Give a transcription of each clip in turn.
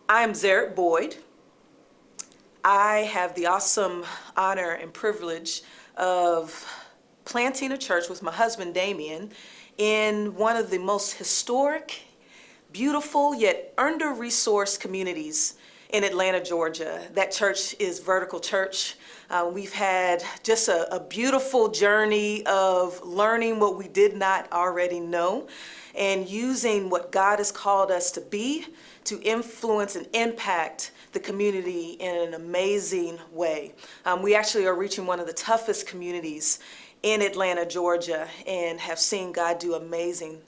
I'm Zarat Boyd. I have the awesome honor and privilege of planting a church with my husband Damien in one of the most historic, beautiful, yet under-resourced communities in Atlanta, Georgia. That church is Vertical Church. We've had just a beautiful journey of learning what we did not already know and using what God has called us to be to influence and impact the community in an amazing way. We actually are reaching one of the toughest communities in Atlanta, Georgia, and have seen God do amazing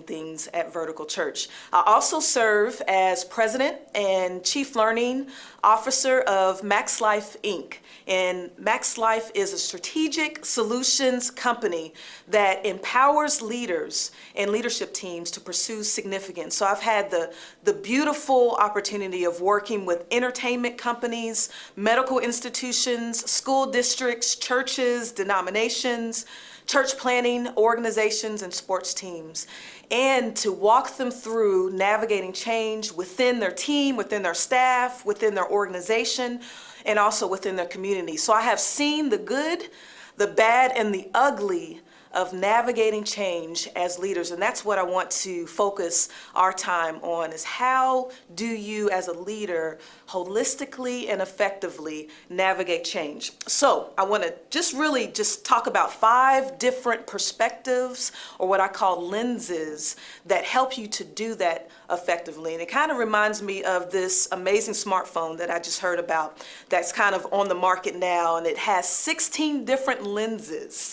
things at Vertical Church. I also serve as president and chief learning officer of Max Life Inc. And Max Life is a strategic solutions company that empowers leaders and leadership teams to pursue significance. So I've had the beautiful opportunity of working with entertainment companies, medical institutions, school districts, churches, denominations, church planning organizations, and sports teams, and to walk them through navigating change within their team, within their staff, within their organization, and also within their community. So I have seen the good, the bad, and the ugly of navigating change as leaders, and that's what I want to focus our time on, is how do you as a leader holistically and effectively navigate change. So I want to just talk about 5 different perspectives, or what I call lenses, that help you to do that effectively. And it kind of reminds me of this amazing smartphone that I just heard about that's kind of on the market now, and it has 16 different lenses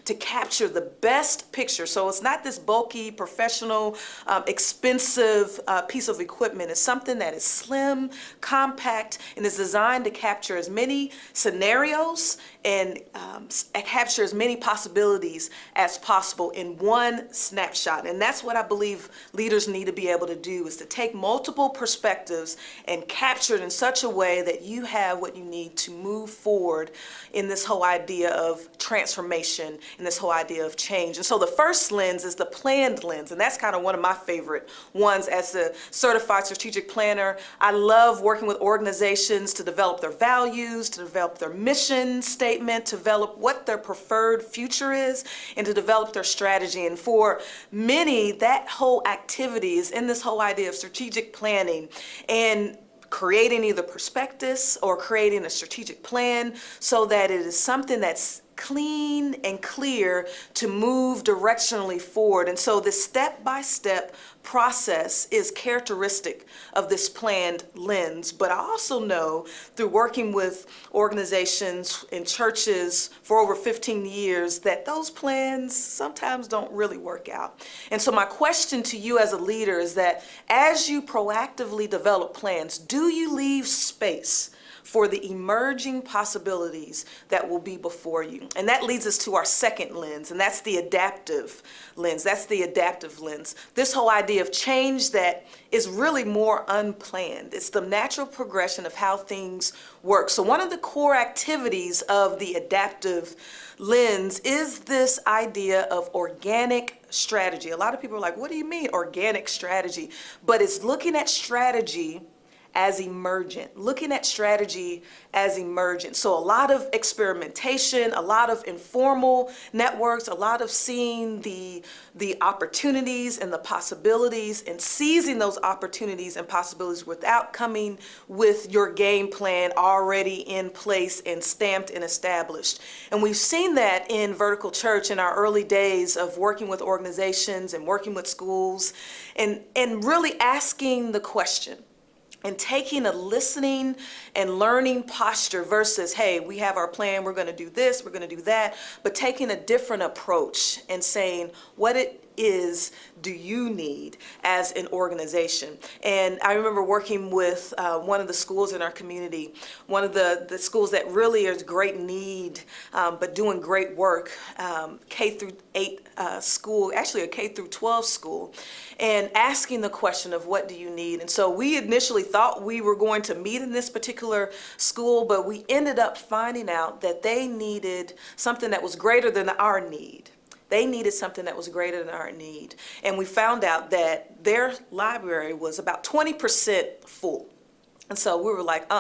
to capture the best picture. So it's not this bulky, professional, expensive piece of equipment. It's something that is slim, compact, and is designed to capture as many scenarios and capture as many possibilities as possible in one snapshot. And that's what I believe leaders need to be able to do, is to take multiple perspectives and capture it in such a way that you have what you need to move forward in this whole idea of transformation and this whole idea of change. And so the first lens is the planned lens, and that's kind of one of my favorite ones. As a certified strategic planner, I love working with organizations to develop their values, to develop their mission statement, to develop what their preferred future is, and to develop their strategy. And for many, that whole activity is in this whole idea of strategic planning and creating either prospectus or creating a strategic plan, so that it is something that's clean and clear to move directionally forward. And so this step-by-step process is characteristic of this planned lens. But I also know, through working with organizations and churches for over 15 years, that those plans sometimes don't really work out. And so my question to you as a leader is that as you proactively develop plans, do you leave space for the emerging possibilities that will be before you? And that leads us to our second lens, and that's the adaptive lens. This whole idea of change that is really more unplanned. It's the natural progression of how things work. So one of the core activities of the adaptive lens is this idea of organic strategy. A lot of people are like, what do you mean organic strategy? But it's looking at strategy as emergent, So a lot of experimentation, a lot of informal networks, a lot of seeing the opportunities and the possibilities, and seizing those opportunities and possibilities without coming with your game plan already in place and stamped and established. And we've seen that in Vertical Church in our early days of working with organizations and working with schools, and really asking the question and taking a listening and learning posture versus, hey, we have our plan, we're going to do this, we're going to do that, but taking a different approach and saying, what it is do you need as an organization? And I remember working with one of the schools in our community, one of the schools that really is great need, but doing great work, K through 8 school, actually a K through 12 school, and asking the question of what do you need? And so we initially thought we were going to meet in this particular school, but we ended up finding out that they needed something that was greater than our need. They needed something that was greater than our need. And we found out that their library was about 20% full. And so we were like,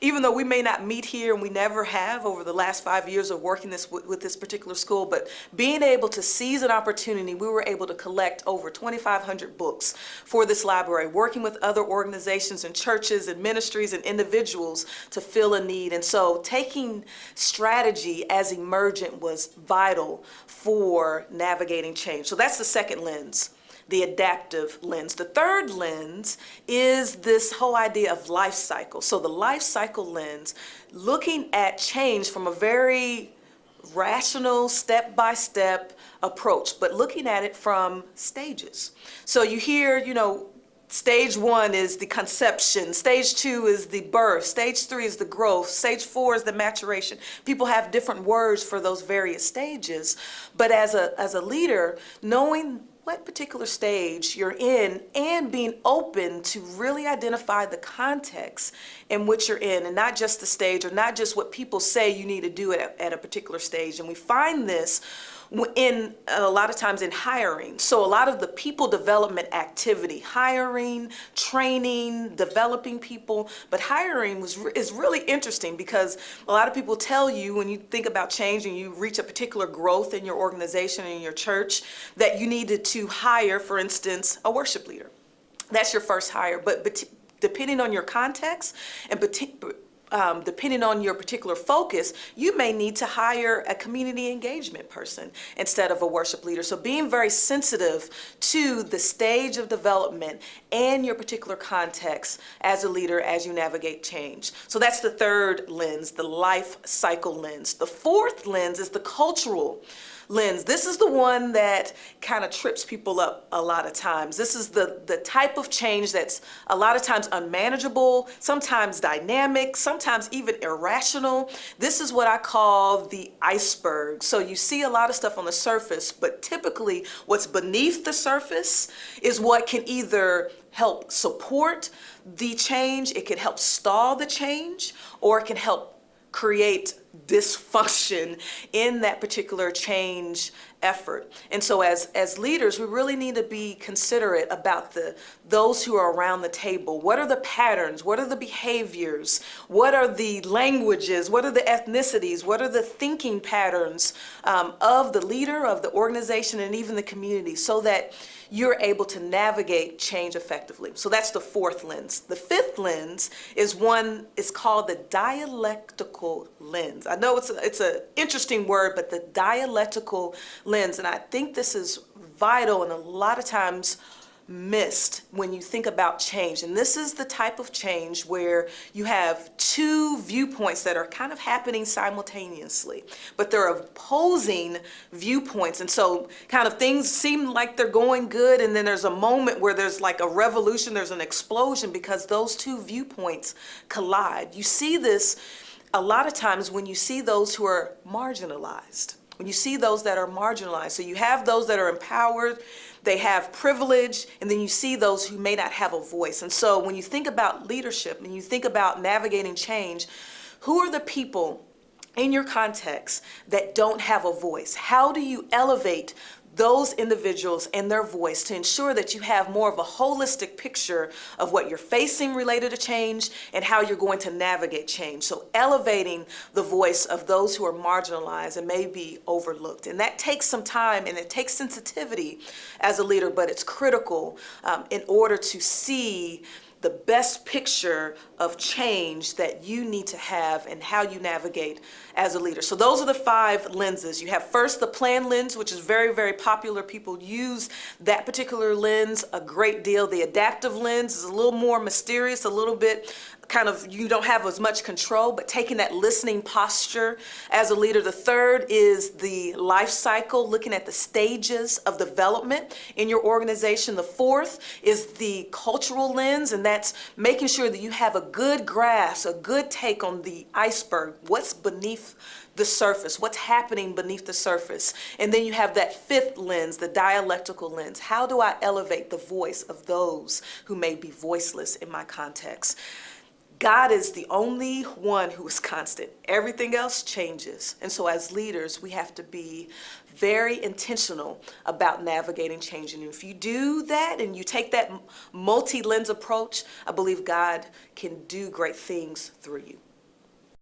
even though we may not meet here, and we never have over the last 5 years of working with this particular school, but being able to seize an opportunity, we were able to collect over 2,500 books for this library, working with other organizations and churches and ministries and individuals to fill a need. And so taking strategy as emergent was vital for navigating change. So that's the second lens, the adaptive lens. The third lens is this whole idea of life cycle. So the life cycle lens, looking at change from a very rational, step-by-step approach, but looking at it from stages. So you hear, stage 1 is the conception, stage 2 is the birth, stage 3 is the growth, stage 4 is the maturation. People have different words for those various stages, but as a leader, knowing what particular stage you're in and being open to really identify the context in which you're in, and not just the stage or not just what people say you need to do at a particular stage. And we find this in a lot of times in hiring. So a lot of the people development activity, hiring, training, developing people, but hiring is really interesting because a lot of people tell you when you think about change and you reach a particular growth in your organization and in your church that you needed to hire, for instance, a worship leader. That's your first hire, but depending on your context and depending on your particular focus, you may need to hire a community engagement person instead of a worship leader. So being very sensitive to the stage of development and your particular context as a leader as you navigate change. So that's the third lens, the life cycle lens. The fourth lens is the cultural lens. This is the one that kind of trips people up a lot of times. This is the type of change that's a lot of times unmanageable, sometimes dynamic, sometimes even irrational. This is what I call the iceberg. So you see a lot of stuff on the surface, but typically what's beneath the surface is what can either help support the change, it can help stall the change, or it can help create dysfunction in that particular change effort. And so as leaders, we really need to be considerate about those who are around the table. What are the patterns? What are the behaviors? What are the languages? What are the ethnicities? What are the thinking patterns of the leader, of the organization, and even the community, so that you're able to navigate change effectively. So that's the fourth lens. The fifth lens is called the dialectical lens. I know it's an interesting word, but the dialectical lens, and I think this is vital and a lot of times missed when you think about change. And this is the type of change where you have two viewpoints that are kind of happening simultaneously, but they're opposing viewpoints. And so kind of things seem like they're going good, and then there's a moment where there's like a revolution, there's an explosion because those two viewpoints collide. You see this a lot of times when you see those who are marginalized. When you see those that are marginalized. So you have those that are empowered, they have privilege, and then you see those who may not have a voice. And so when you think about leadership and you think about navigating change, who are the people in your context that don't have a voice? How do you elevate those individuals and their voice to ensure that you have more of a holistic picture of what you're facing related to change and how you're going to navigate change? So elevating the voice of those who are marginalized and may be overlooked. And that takes some time and it takes sensitivity as a leader, but it's critical in order to see the best picture of change that you need to have and how you navigate as a leader. So those are the five lenses. You have first the plan lens, which is very, very popular. People use that particular lens a great deal. The adaptive lens is a little more mysterious, a little bit kind of, you don't have as much control, but taking that listening posture as a leader. The third is the life cycle, looking at the stages of development in your organization. The fourth is the cultural lens, and that's making sure that you have a good grasp, a good take on the iceberg, what's beneath the surface, what's happening beneath the surface. And then you have that fifth lens, the dialectical lens. How do I elevate the voice of those who may be voiceless in my context? God is the only one who is constant. Everything else changes. And so as leaders, we have to be very intentional about navigating change. And if you do that and you take that multi-lens approach, I believe God can do great things through you.